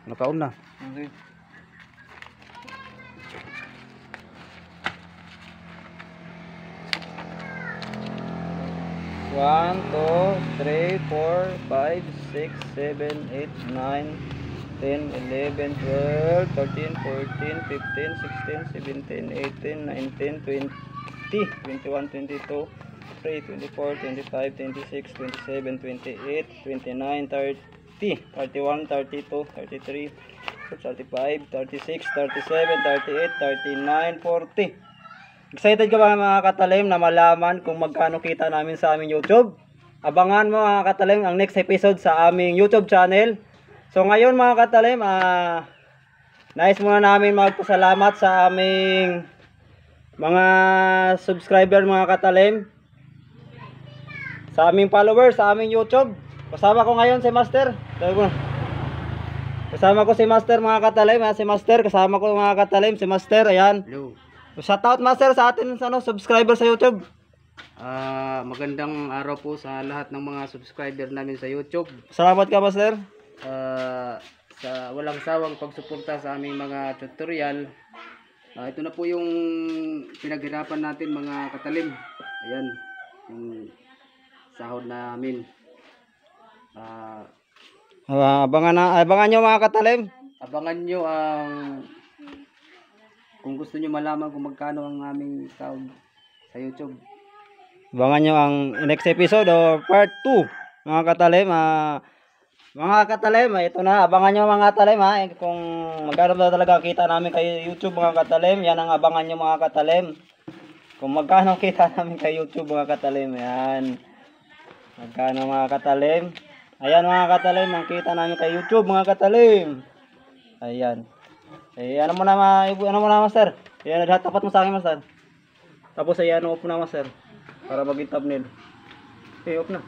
Nakaon na. Okay. One, two, three, 4, 5, 6, 7, 8, 9, 10, 11, 12, 13, 14, 15, 16, 17, 18, 19, 20, 21, 22, 23, 24, 25, 26, 27, 28, 29, 30, 31, 32, 33, 35, 36, 37, 38, 39, 40. Excited ka ba mga katalim na malaman kung magkano kita namin sa aming YouTube? Abangan mo mga katalim ang next episode sa aming YouTube channel. So ngayon mga katalim, nais muna namin magpasalamat sa aming mga subscriber mga katalim, sa aming followers, sa aming YouTube. Kasama ko ngayon si Master. Kasama ko si Master mga katalim, si Master, kasama ko mga katalim, si Master, ayan. Hello. Shoutout Master sa atin subscriber sa YouTube. Magandang araw po sa lahat ng mga subscriber namin sa YouTube. Salamat ka Master. Sa walang sawang pagsuporta sa aming mga tutorial. Ito na po yung pinaghirapan natin mga katalim. Ayan, yung sahod namin. Abangan nyo mga katalim. Abangan nyo ang kung gusto nyo malaman kung magkano ang aming sahod sa YouTube. Abangan nyo ang next episode o part 2 mga katalim. Mga katalim, ito na, abangan nyo mga katalim kung magkano na talaga kita namin kay YouTube mga katalim. Yan ang abangan nyo mga katalim, kung magkano kita namin kay YouTube mga katalim. Yan, magkano mga katalim. Ayan mga katalim, ang kita namin kay YouTube mga katalim. Ayan. Ano mo na Master? Ayan, tapat mo sa akin Master. Tapos ayan, off na Master, para maging thumbnail. Okay, off na.